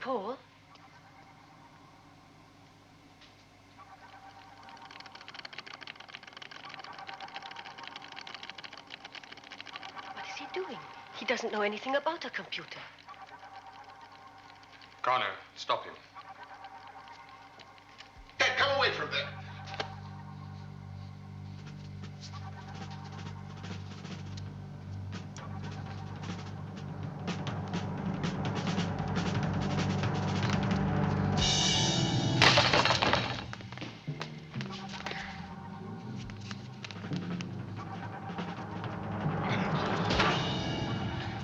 Paul? What is he doing? He doesn't know anything about a computer. Connor, stop him. Hey, come away from there.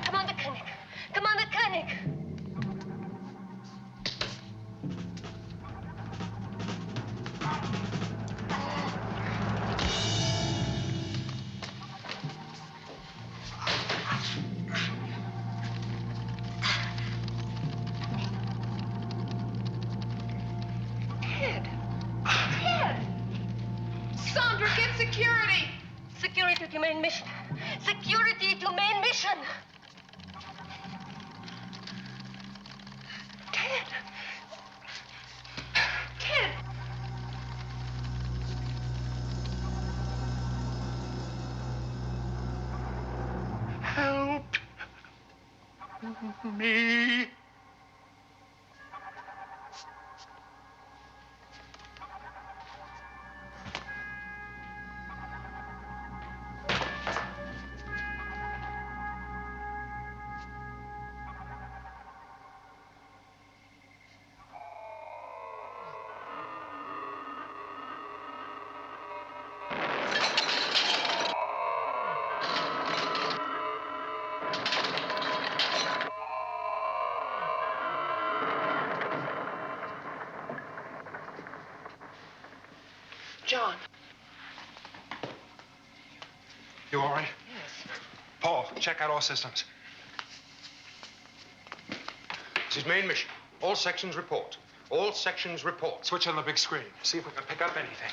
Commander Koenig! Commander Koenig! Ted! Ted! Sandra, get security! Security to main mission. Security to main mission. Ted! Ted! Help me. John. You all right? Yes. Paul, check out all systems. This is main mission. All sections report. All sections report. Switch on the big screen. See if we can pick up anything.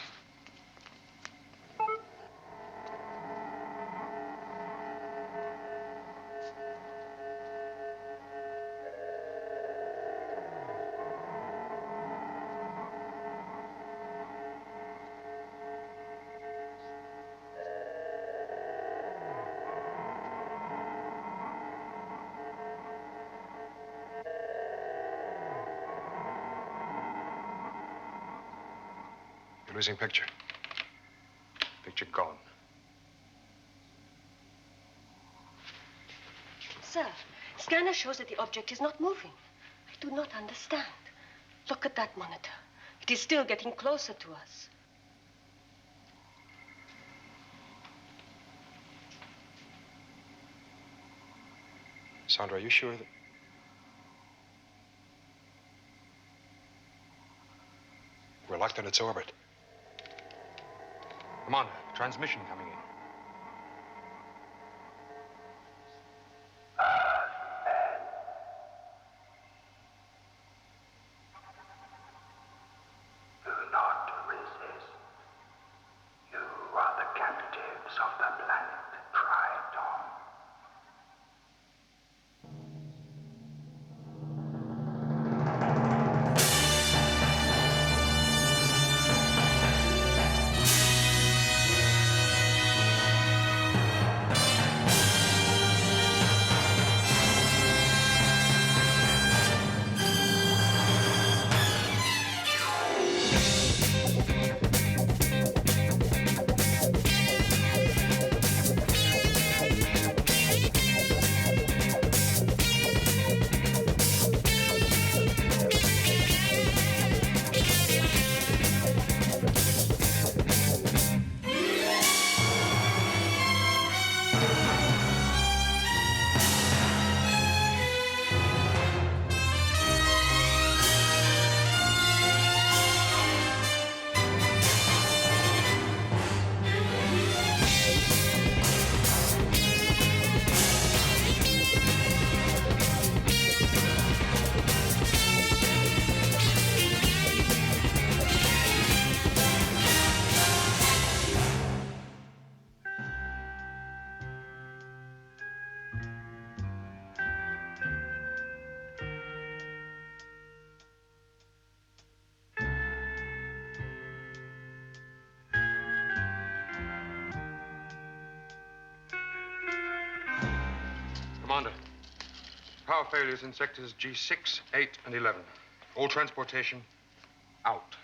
You're losing picture. Picture gone. Sir, scanner shows that the object is not moving. I do not understand. Look at that monitor. It is still getting closer to us. Sandra, are you sure that... We're locked in its orbit. Commander, transmission coming in. Do not resist. You are the captives of the planet Triton. power failures in sectors G6, 8, and 11. All transportation out.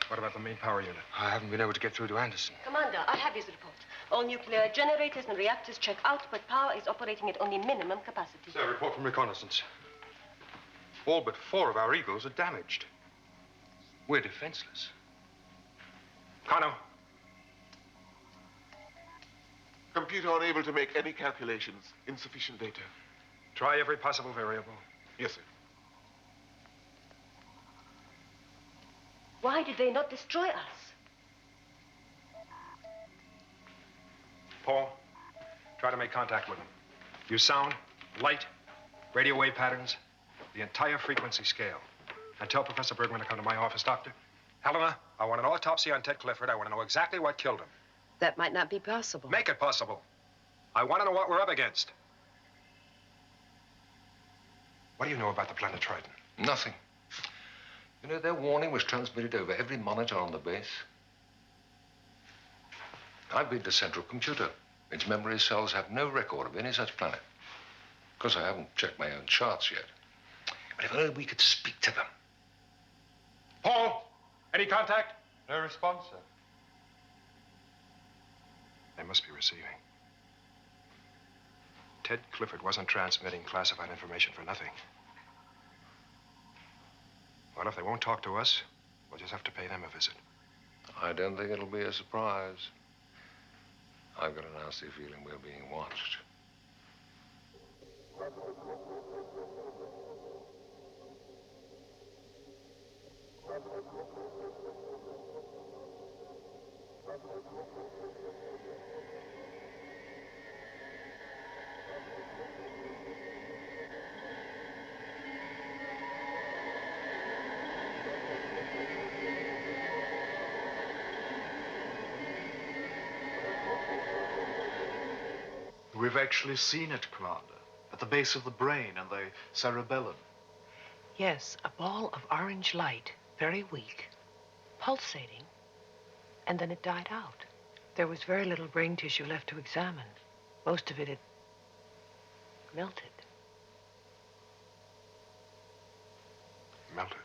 What about the main power unit? I haven't been able to get through to Anderson. Commander, I have his report. All nuclear generators and reactors check out, but power is operating at only minimum capacity. Sir, report from reconnaissance. All but 4 of our Eagles are damaged. We're defenseless. Kano. Computer unable to make any calculations. Insufficient data. Try every possible variable. Yes, sir. Why did they not destroy us? Paul, try to make contact with them. Use sound, light, radio wave patterns, the entire frequency scale. And tell Professor Bergman to come to my office, Doctor. Helena, I want an autopsy on Ted Clifford. I want to know exactly what killed him. That might not be possible. Make it possible. I want to know what we're up against. What do you know about the planet Triton? Nothing. You know, their warning was transmitted over every monitor on the base. I've been the central computer. Its memory cells have no record of any such planet. Of course, I haven't checked my own charts yet. But if only we could speak to them. Paul, any contact? No response, sir. They must be receiving. Ted Clifford wasn't transmitting classified information for nothing. Well, if they won't talk to us, we'll just have to pay them a visit. I don't think it'll be a surprise. I've got a nasty feeling we're being watched. We've actually seen it, Commander, at the base of the brain and the cerebellum. Yes, a ball of orange light, very weak, pulsating, and then it died out. There was very little brain tissue left to examine. Most of it had melted. Melted.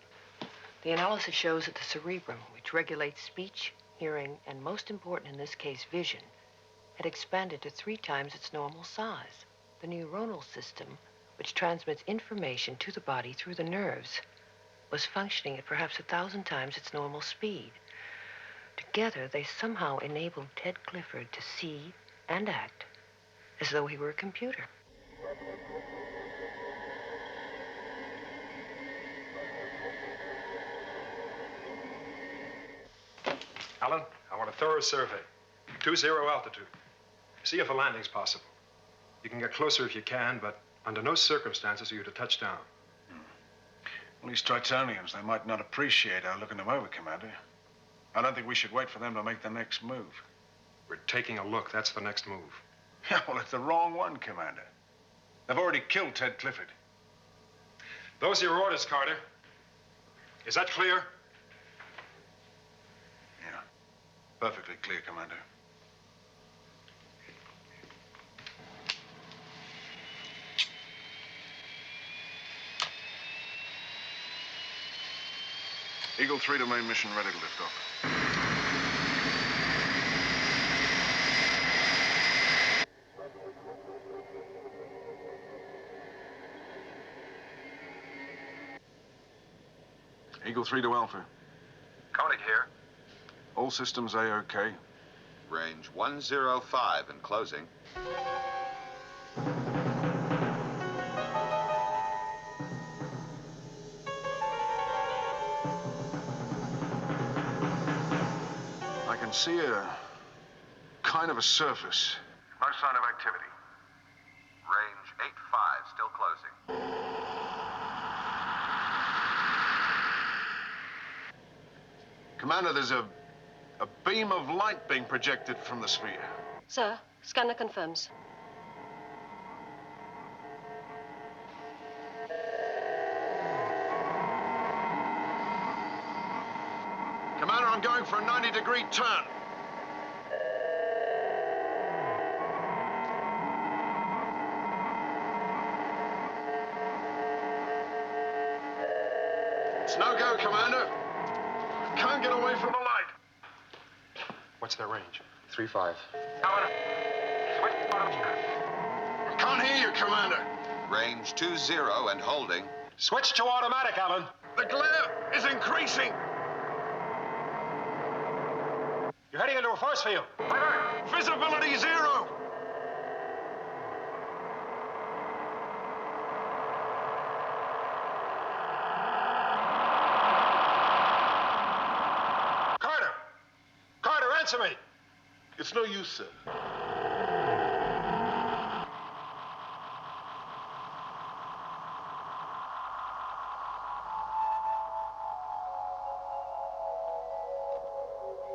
The analysis shows that the cerebrum, which regulates speech, hearing, and most important in this case, vision, had expanded to 3 times its normal size. The neuronal system, which transmits information to the body through the nerves, was functioning at perhaps 1,000 times its normal speed. Together, they somehow enabled Ted Clifford to see and act as though he were a computer. Alan, I want a thorough survey. 20 altitude. See if a landing's possible. You can get closer if you can, but under no circumstances are you to touch down. Well, these Tritonians, they might not appreciate our looking them over, Commander. I don't think we should wait for them to make the next move. We're taking a look. That's the next move. Yeah, well, it's the wrong one, Commander. They've already killed Ted Clifford. Those are your orders, Carter. Is that clear? Yeah, perfectly clear, Commander. Eagle 3 to main mission, ready to lift off. Eagle 3 to Alpha. Koenig here. All systems A-OK. Range 105 and closing. I can see a kind of a surface. No sign of activity. Range 85, still closing. Commander, there's a beam of light being projected from the sphere. Sir, scanner confirms. Commander, I'm going for a 90-degree turn. It's no go, Commander. Can't get away from the light. What's their range? 3-5. Can't hear you, Commander. Range 20 and holding. Switch to automatic, Alan. The glare is increasing. You're heading into a force field. Visibility 0. Carter! Carter, answer me! It's no use, sir.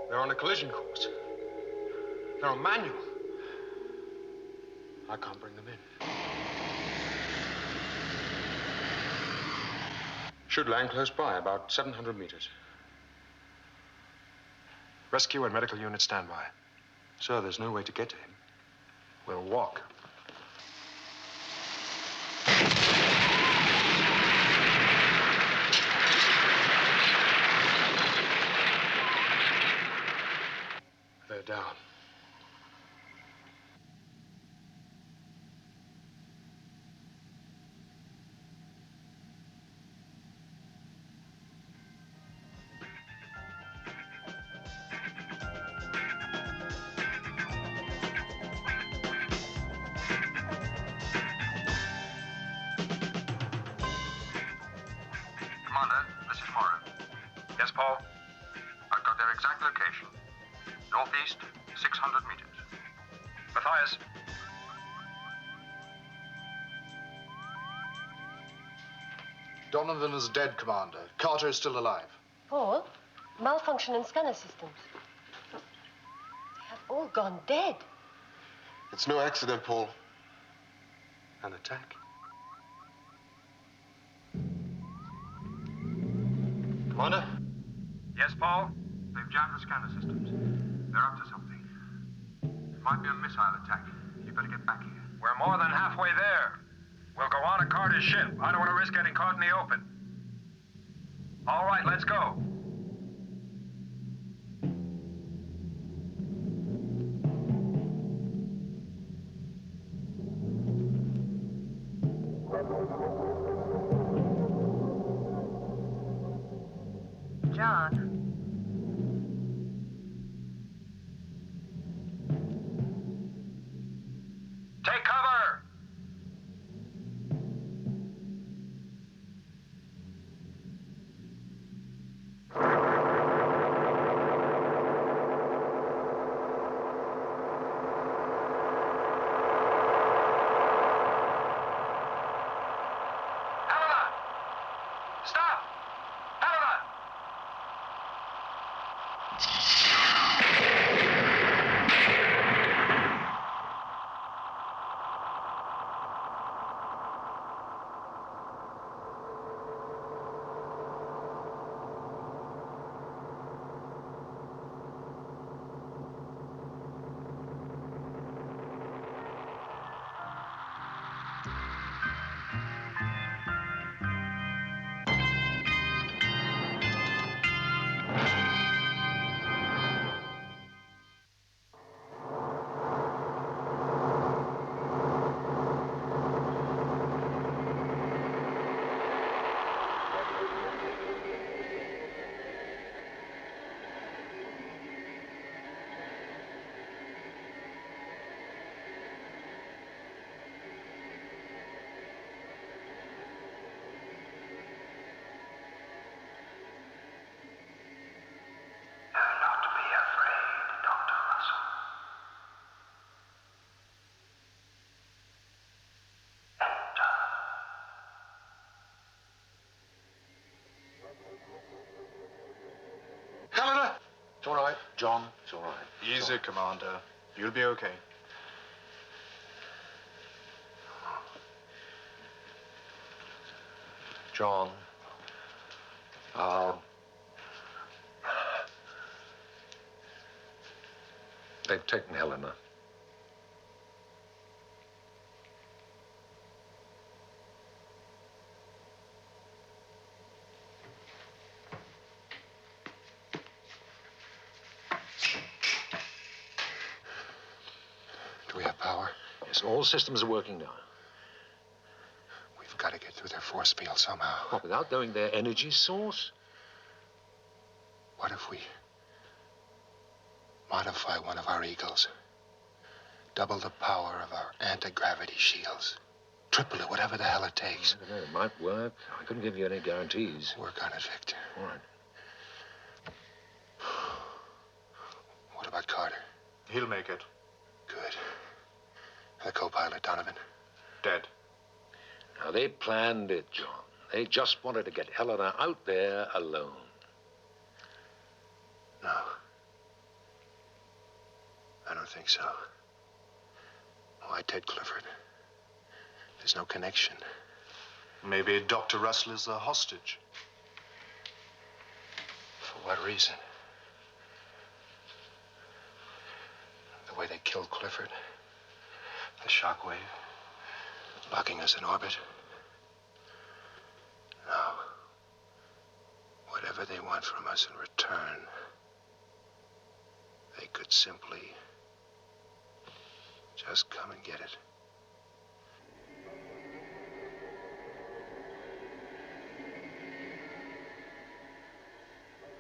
They're on a collision course. They're on manual. I can't bring them in. Should land close by, about 700 meters. Rescue and medical unit standby. Sir, there's no way to get to him. We'll walk. They're down. Commander, this is Morrow. Yes, Paul? I've got their exact location. Northeast, 600 meters. Matthias? Donovan is dead, Commander. Carter is still alive. Paul, malfunction in scanner systems. They have all gone dead. It's no accident, Paul. An attack. Commander? Yes, Paul? They've jammed the scanner systems. They're up to something. It might be a missile attack. You better get back here. We're more than halfway there. We'll go on to Carter's ship. I don't want to risk getting caught in the open. All right, let's go. John. Take cover! Helena! Stop! Helena! Do not be afraid, Dr. Russell. Enter. Helena! It's all right, John. It's all right. Easy, Commander. You'll be okay. John, they've taken Helena. all systems are working now. We've got to get through their force field somehow. What, without knowing their energy source? What if we modify one of our Eagles? Double the power of our anti-gravity shields. Triple it, whatever the hell it takes. I don't know, it might work. I couldn't give you any guarantees. Work on it, Victor. All right. What about Carter? He'll make it. Good. The co-pilot, Donovan? Dead. Now, they planned it, John. They just wanted to get Helena out there alone. No. I don't think so. Why Ted Clifford? There's no connection. Maybe Dr. Russell is a hostage. For what reason? The way they killed Clifford? The shockwave? Locking us in orbit? No. Whatever they want from us in return, they could simply just come and get it.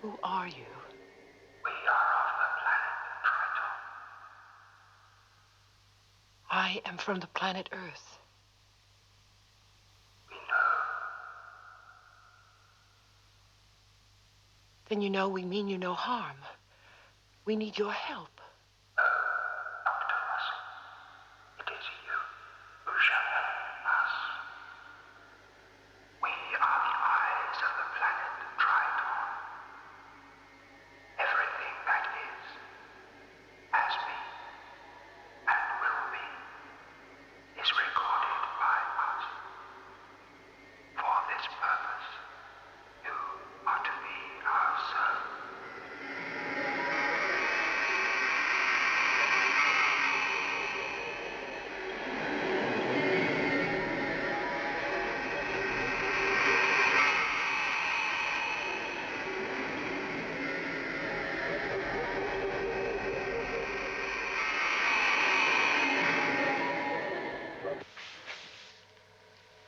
Who are you? We are of the planet Triton. I am from the planet Earth. We know. Then you know we mean you no harm. We need your help. Dr. Russell, it is you who shall help us. We are the eyes of the planet Triton. Everything that is, has been, and will be, is recorded by us. For this purpose, you are to be our servant.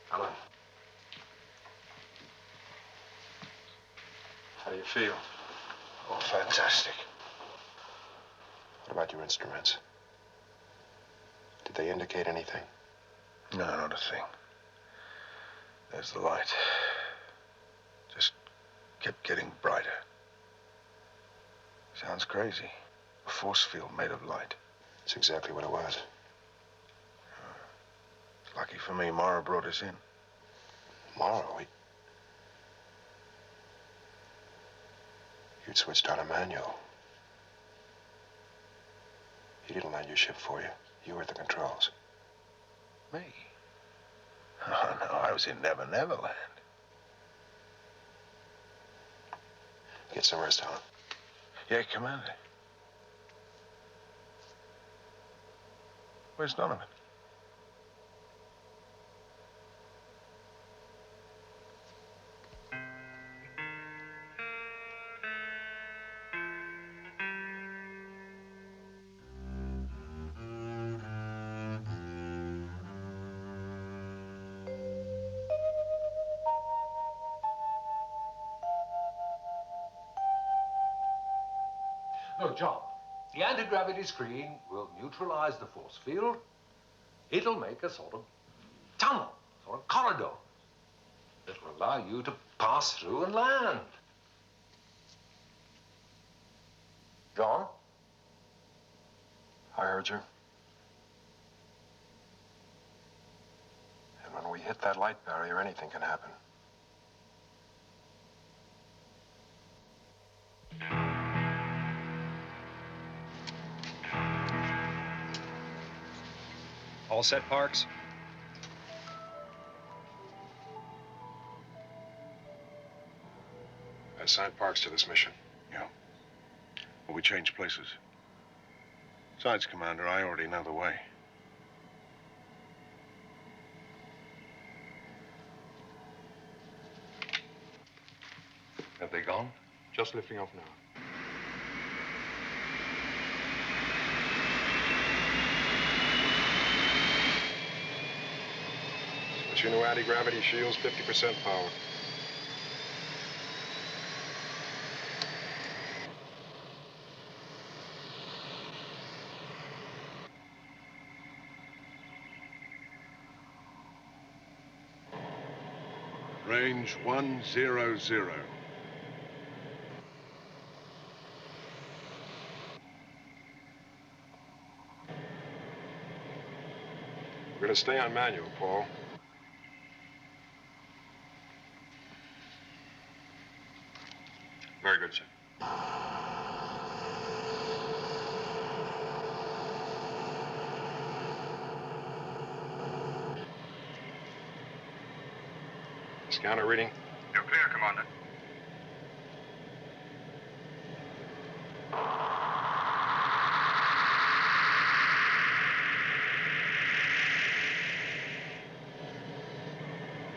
Helen. How do you feel? Oh, fantastic. What about your instruments? Did they indicate anything? No, not a thing. There's the light. Just kept getting brighter. Sounds crazy. A force field made of light. That's exactly what it was. Lucky for me, Mara brought us in. Mara, you'd switched on a manual. He didn't land your ship for you. You were at the controls. Me? Oh, no, I was in Never Never Land. Get some rest, Helen. Yeah, Commander. Where's Donovan? No, John, the anti-gravity screen will neutralize the force field. It'll make a sort of tunnel, sort of corridor that will allow you to pass through and land. John? I heard you. And when we hit that light barrier, anything can happen. All set, Parks? I assigned Parks to this mission. Yeah. Well, we changed places. Besides, Commander, I already know the way. Have they gone? Just lifting off now. Two new anti-gravity shields, 50% power. Range 100. We're going to stay on manual, Paul. Very good, sir. Scanner reading. You're clear, Commander.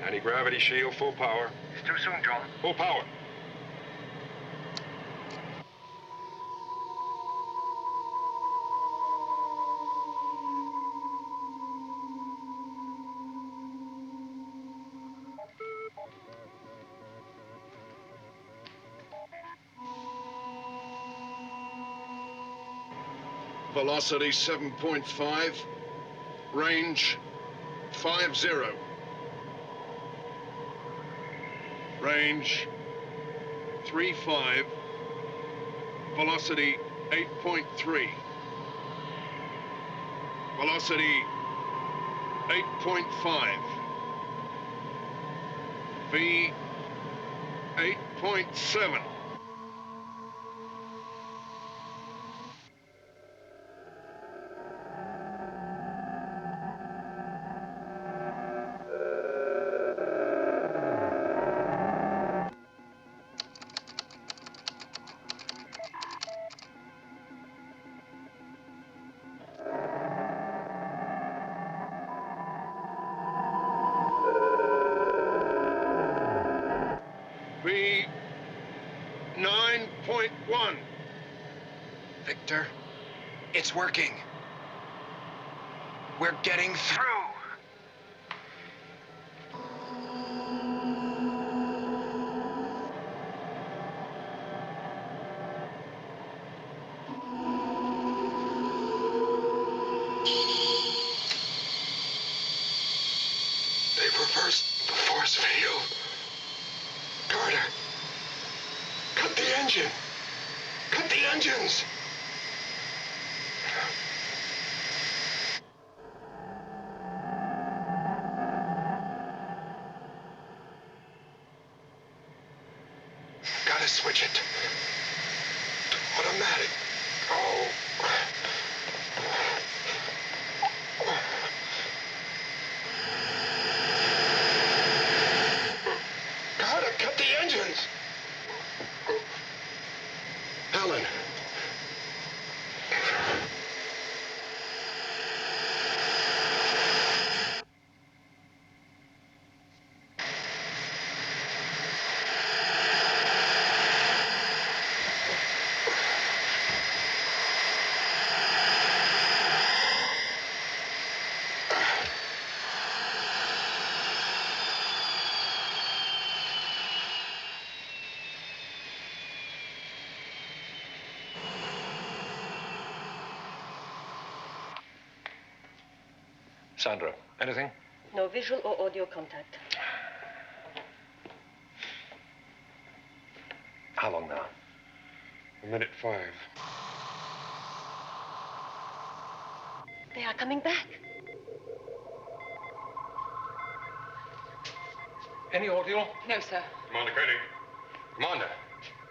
Anti-gravity shield, full power. It's too soon, John. Full power. Velocity 7.5. Range 50. Range 35. Velocity 8.3. Velocity 8.5. V 8.7. V 9.1. Victor, it's working. We're getting through. They've reversed the force field. Carter, cut the engine. Cut the engines. Gotta switch it to automatic. Oh. Gotta cut the engines. Helen. Sandra, anything? No visual or audio contact. How long now? 1:05. They are coming back. Any audio? No, sir. Commander Koenig. Commander.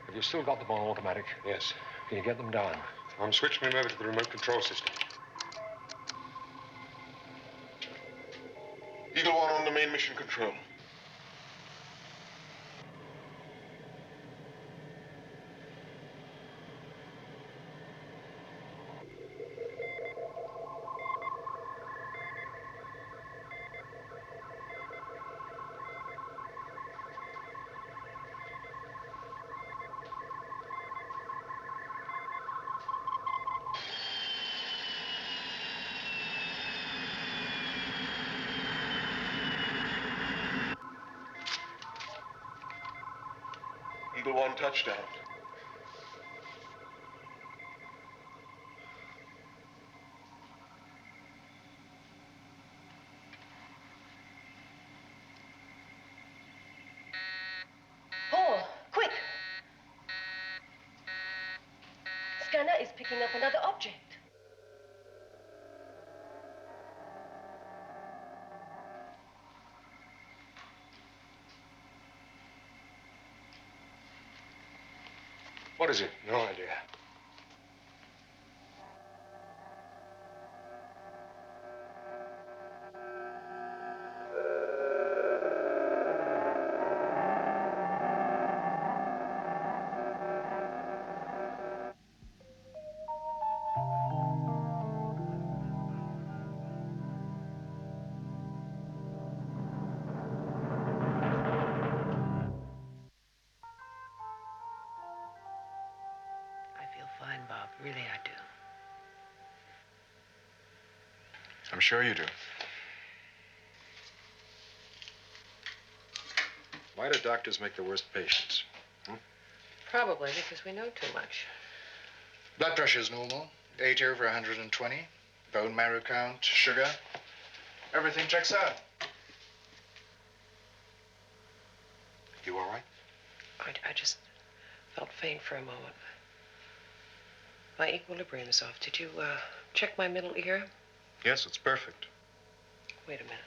Have you still got them on automatic? Yes. Can you get them down? I'm switching them over to the remote control system. Eagle One on the main mission control. Eagle One touchdown. Paul, quick! Scanner is picking up another object. What is it? No idea. I feel fine, Bob. Really, I do. I'm sure you do. Why do doctors make the worst patients? Probably because we know too much. Blood pressure's normal. 80 over 120. Bone marrow count, sugar. Everything checks out. You all right? I just felt faint for a moment. My equilibrium is off. Did you check my middle ear? Yes, it's perfect. Wait a minute.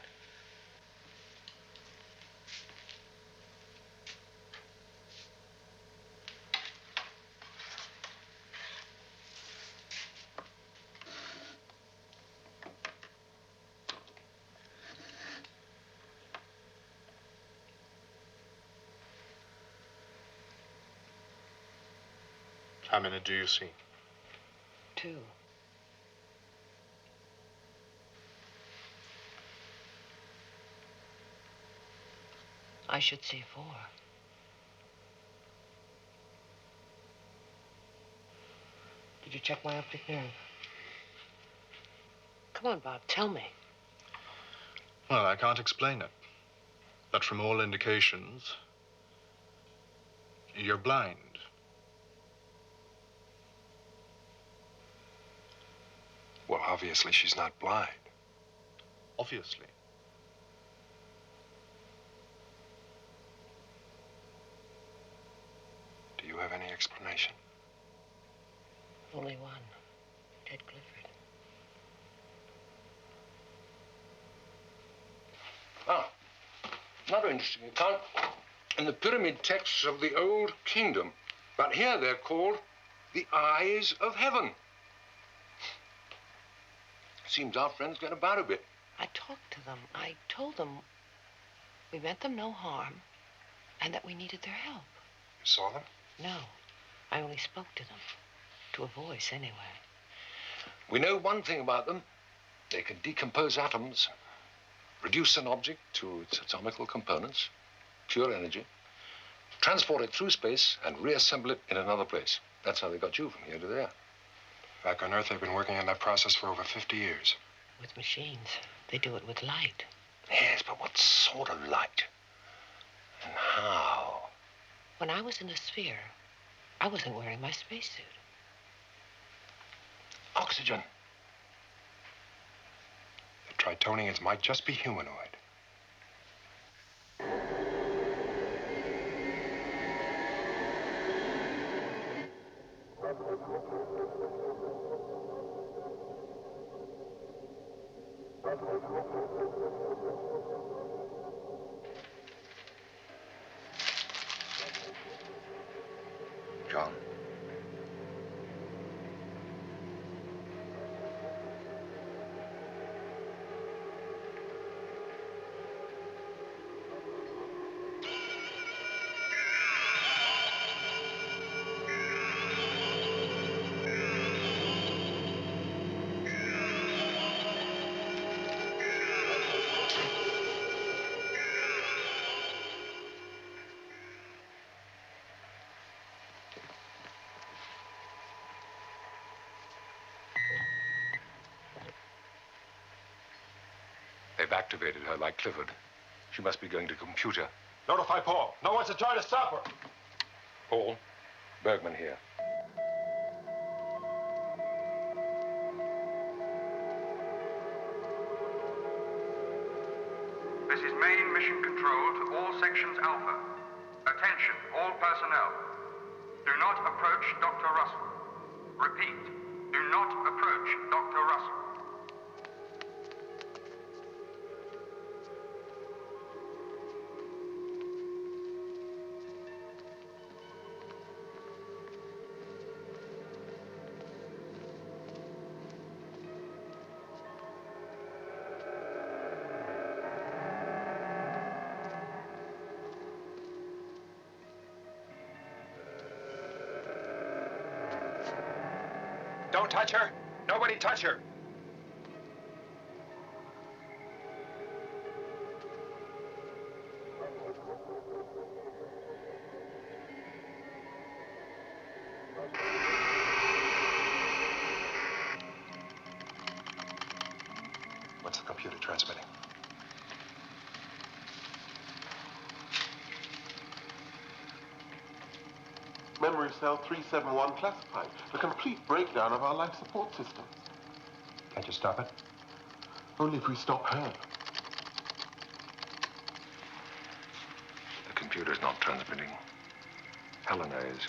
How many do you see? 2. I should see 4. Did you check my optic nerve? Come on, Bob, tell me. Well, I can't explain it. But from all indications, you're blind. Well, obviously she's not blind. Obviously. Do you have any explanation? Only one. Ted Clifford. Ah, another interesting account in the pyramid texts of the Old Kingdom. But here they're called the Eyes of Heaven. Seems our friends get about a bit. I talked to them. I told them we meant them no harm and that we needed their help. You saw them? No, I only spoke to them. To a voice, anyway. We know one thing about them. They can decompose atoms, reduce an object to its atomical components, pure energy, transport it through space, and reassemble it in another place. That's how they got you from here to there. Back on Earth, they've been working on that process for over 50 years. With machines. They do it with light. Yes, but what sort of light? And how? When I was in the sphere, I wasn't wearing my spacesuit. Oxygen. The Tritonians might just be humanoid. John. They've activated her like Clifford. She must be going to computer. Notify Paul. No one's to try to stop her. Paul, Bergman here. This is main mission control to all sections Alpha. Attention, all personnel. Do not approach Dr. Russell. Repeat, do not approach Dr. Russell. Don't touch her. Nobody touch her. What's the computer transmitting? Memory cell 371 classified. The complete breakdown of our life support systems. Can't you stop it? Only if we stop her. The computer's not transmitting. Helena is.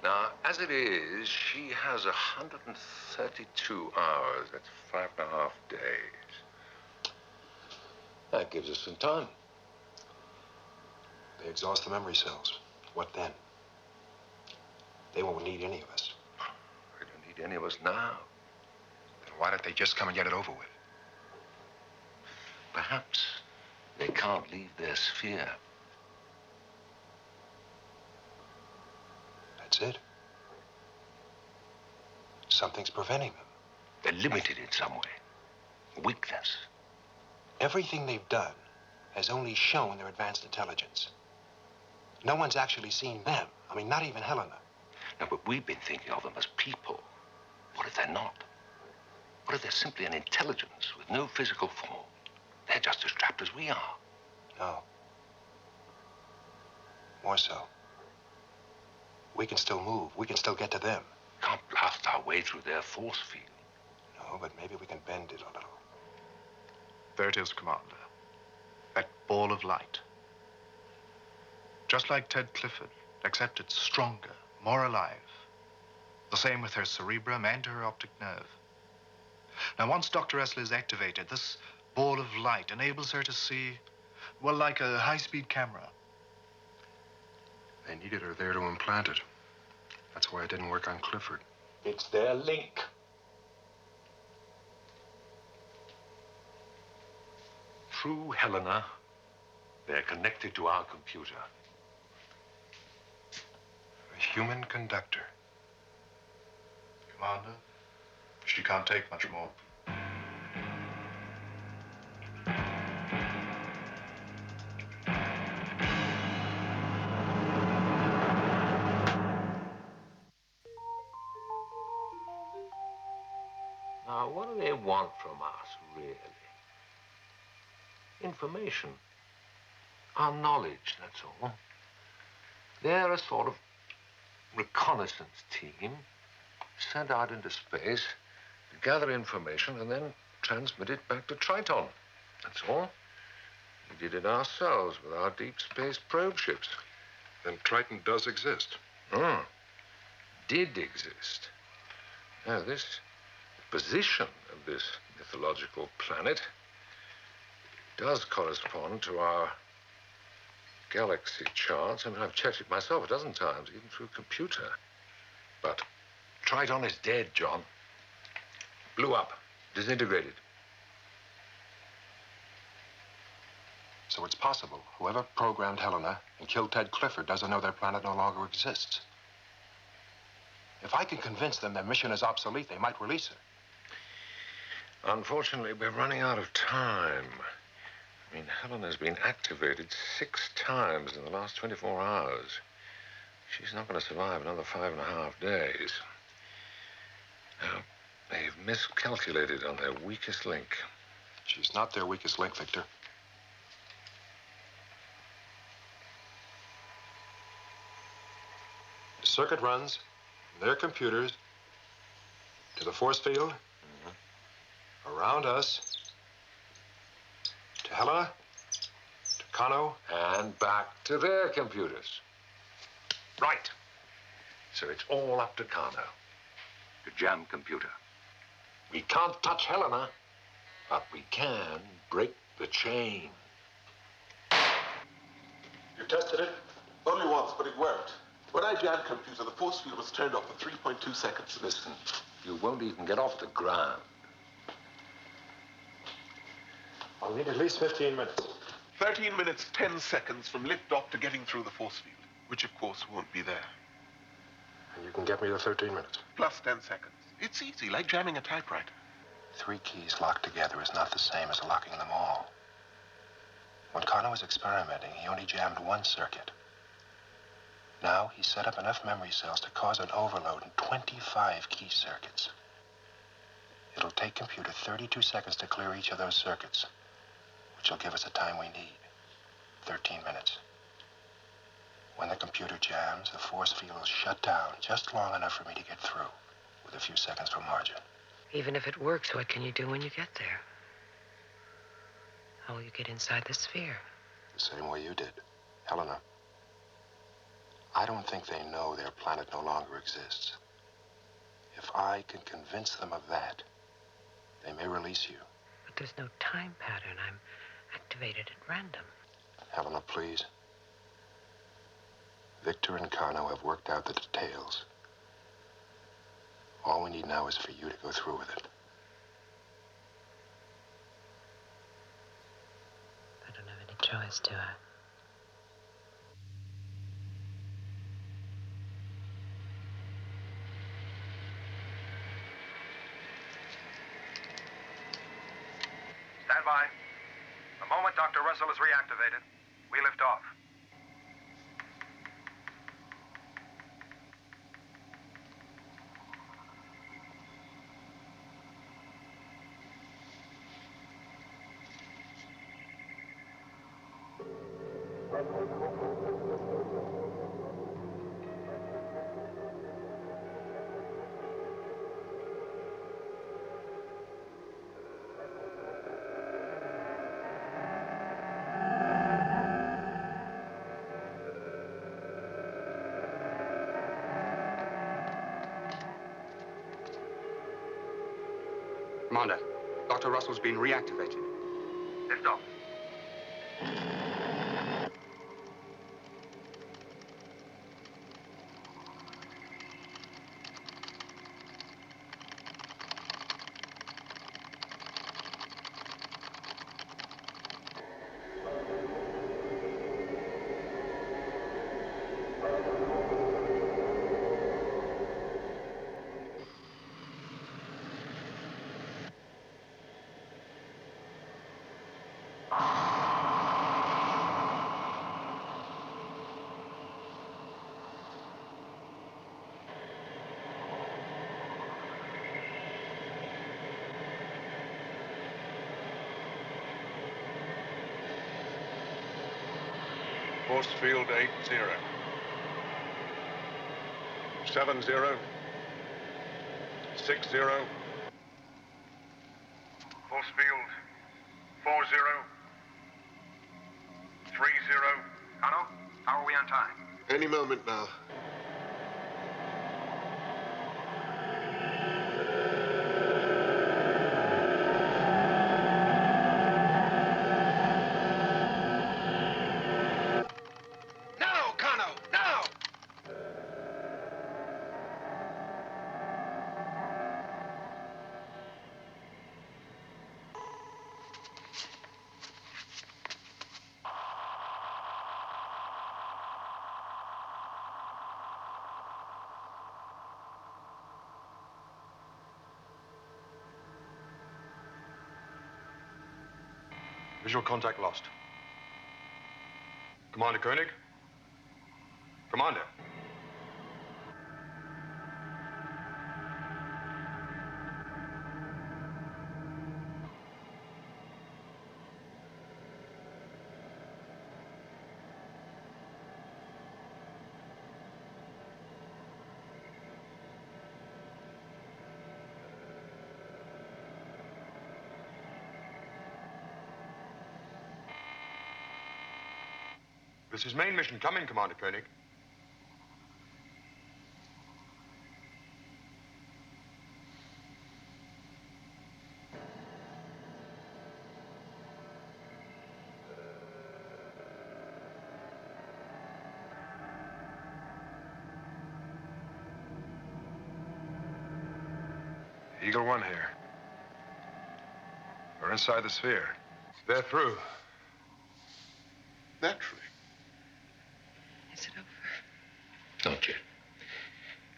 Now, as it is, she has 132 hours. That's 5.5 days. That gives us some time. They exhaust the memory cells. What then? They won't need any of us. They don't need any of us now. Then why don't they just come and get it over with? Perhaps they can't leave their sphere. That's it. Something's preventing them. They're limited in some way. Weakness. Everything they've done has only shown their advanced intelligence. No one's actually seen them. I mean, not even Helena. No, but we've been thinking of them as people. What if they're not? What if they're simply an intelligence with no physical form? They're just as trapped as we are. No. More so. We can still move. We can still get to them. Can't blast our way through their force field. No, but maybe we can bend it a little. There it is, Commander. That ball of light. Just like Ted Clifford, except it's stronger, more alive. The same with her cerebrum and her optic nerve. Now, once Dr. Essler is activated, this ball of light enables her to see, well, like a high-speed camera. They needed her there to implant it. That's why it didn't work on Clifford. It's their link. Through Helena, they're connected to our computer. A human conductor. Commander, she can't take much more. Now, what do they want from us, really? Information. Our knowledge, that's all. They're a sort of reconnaissance team sent out into space to gather information and then transmit it back to Triton. That's all. We did it ourselves with our deep space probe ships. Then Triton does exist. Did exist. Now, this position of this mythological planet does correspond to our galaxy charts. I mean, I've checked it myself a dozen times, even through a computer. But Triton is dead, John. Blew up, disintegrated. So it's possible whoever programmed Helena and killed Ted Clifford doesn't know their planet no longer exists. If I can convince them their mission is obsolete, they might release her. Unfortunately, we're running out of time. I mean, Helena's been activated 6 times in the last 24 hours. She's not going to survive another 5.5 days. Now, they've miscalculated on their weakest link. She's not their weakest link, Victor. The circuit runs from their computers to the force field, around us, to Helena, to Kano, and back to their computers. Right. So it's all up to Kano. The jam computer. We can't touch Helena, but we can break the chain. You tested it? Only once, but it worked. When I jammed computer, the force field was turned off for 3.2 seconds. Listen, you won't even get off the ground. I'll need at least 15 minutes. 13 minutes, 10 seconds from lift off to getting through the force field, which of course won't be there. And you can get me the 13 minutes. Plus 10 seconds. It's easy, like jamming a typewriter. 3 keys locked together is not the same as locking them all. When Kano was experimenting, he only jammed 1 circuit. Now, he set up enough memory cells to cause an overload in 25 key circuits. It'll take computer 32 seconds to clear each of those circuits, which will give us the time we need, 13 minutes. When the computer jams, the force field will shut down just long enough for me to get through, with a few seconds for margin. Even if it works, what can you do when you get there? How will you get inside the sphere? The same way you did, Helena. I don't think they know their planet no longer exists. If I can convince them of that, they may release you. But there's no time pattern. I'm activated at random. Helena, please. Victor and Kano have worked out the details. All we need now is for you to go through with it. I don't have any choice, do I? Stand by. The moment Dr. Russell is reactivated, we lift off. Commander, Dr. Russell's been reactivated. Lift off. Force field 80. 70. 60. Force field 40. 30. Kano, how are we on time? Any moment now. Now, Kano, now! Visual contact lost. Commander Koenig? Commander? This is main mission. Come in, Commander Koenig. Eagle One here. We're inside the sphere. They're through. Naturally. Is it over? Not yet.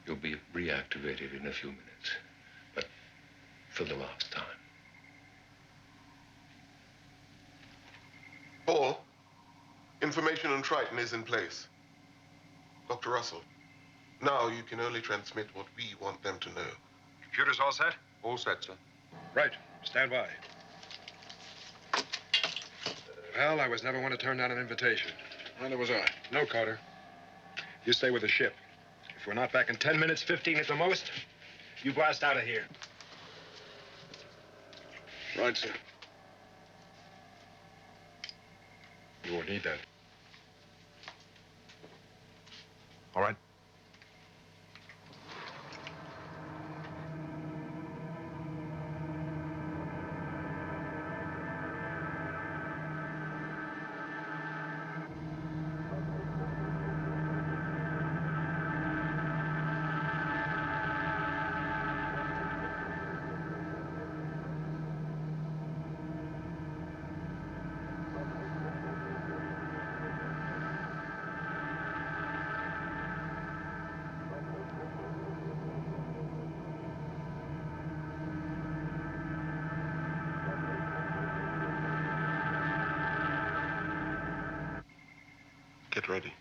You'll be reactivated in a few minutes. But for the last time. Paul, information on Triton is in place. Dr. Russell, now you can only transmit what we want them to know. Computers all set? All set, sir. Right. Stand by. Well, I was never one to turn down an invitation. Neither was I. No, Carter. You stay with the ship. If we're not back in 10 minutes, 15 at the most, you blast out of here. Right, sir. You won't need that. All right? Get ready.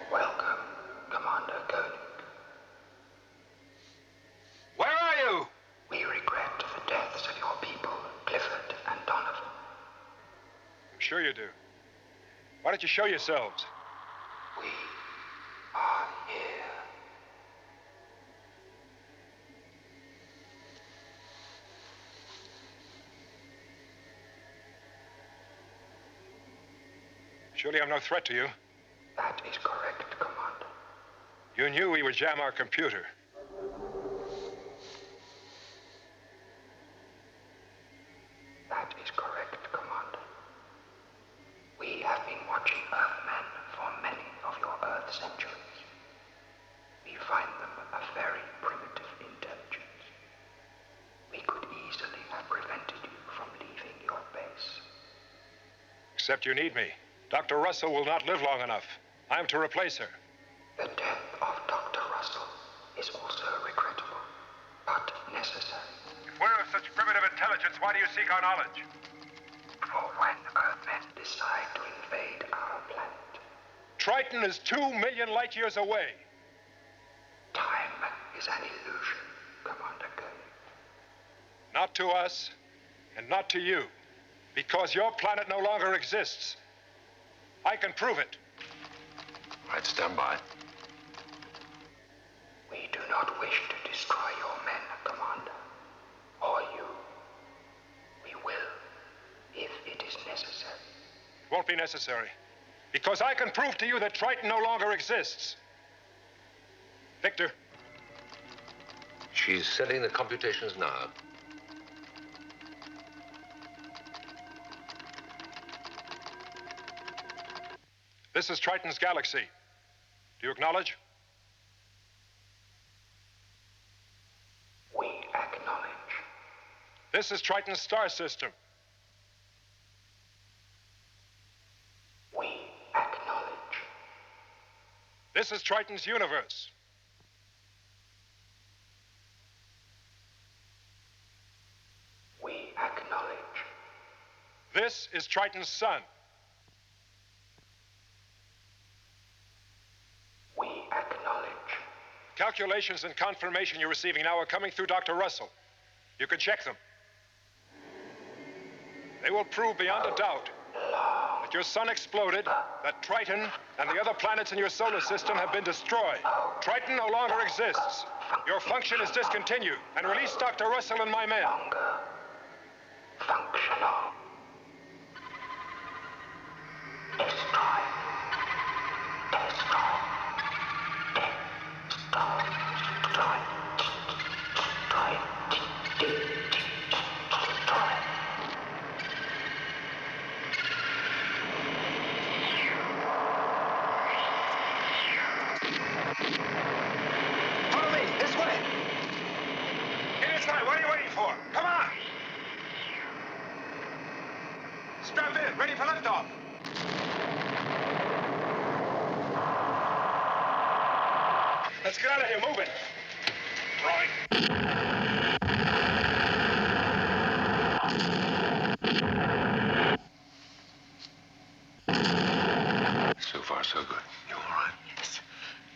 Welcome, Commander Koenig. Where are you? We regret the deaths of your people, Clifford and Donovan. I'm sure you do. Why don't you show yourselves? We are here. Surely I'm no threat to you. That is correct, Commander. You knew we would jam our computer. That is correct, Commander. We have been watching Earthmen for many of your Earth centuries. We find them a very primitive intelligence. We could easily have prevented you from leaving your base. Except you need me. Dr. Russell will not live long enough. I am to replace her. The death of Dr. Russell is also regrettable, but necessary. If we're of such primitive intelligence, why do you seek our knowledge? For when Earthmen decide to invade our planet. Triton is 2 million light years away. Time is an illusion, Commander Gurney. Not to us, and not to you, because your planet no longer exists. I can prove it. I'd stand by. We do not wish to destroy your men, Commander. Or you. We will, if it is necessary. It won't be necessary, because I can prove to you that Triton no longer exists. Victor. She's setting the computations now. This is Triton's galaxy. Do you acknowledge? We acknowledge. This is Triton's star system. We acknowledge. This is Triton's universe. We acknowledge. This is Triton's sun. We acknowledge. Calculations and confirmation you're receiving now are coming through Dr. Russell. You can check them. They will prove beyond a doubt that your sun exploded, that Triton and the other planets in your solar system have been destroyed. Triton no longer exists. Your function is discontinued, and release Dr. Russell and my men. Functional. Destroy. Destroy. Destroy. Follow me, this way. In this way, what are you waiting for? Come on. Strap in, ready for liftoff. Let's get out of here, move it. Right. So far, so good. You all right? Yes.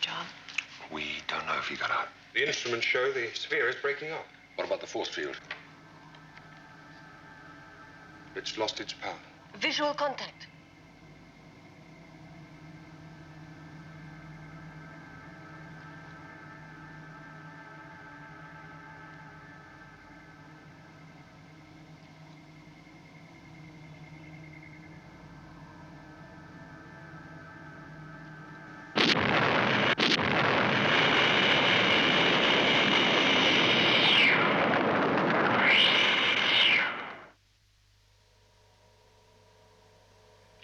John? We don't know if he got out. The instruments show the sphere is breaking up. What about the force field? It's lost its power. Visual contact.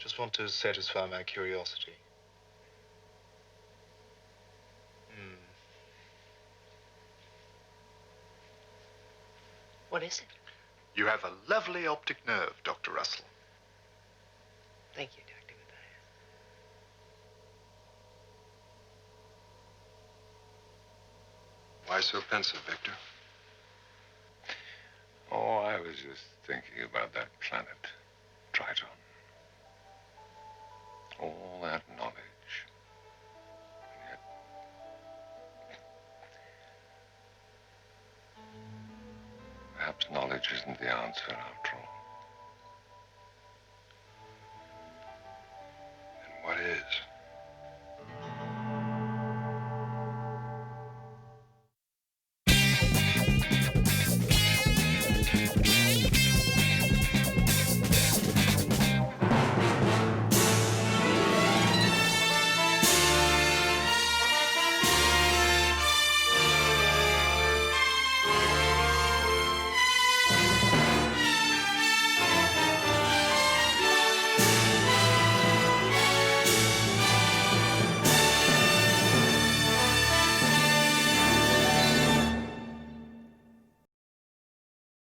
Just want to satisfy my curiosity. What is it? You have a lovely optic nerve, Dr. Russell. Thank you, Dr. Mathias. Why so pensive, Victor? Oh, I was just thinking about that planet, Triton. All that knowledge. And yet... perhaps knowledge isn't the answer after all. And what is?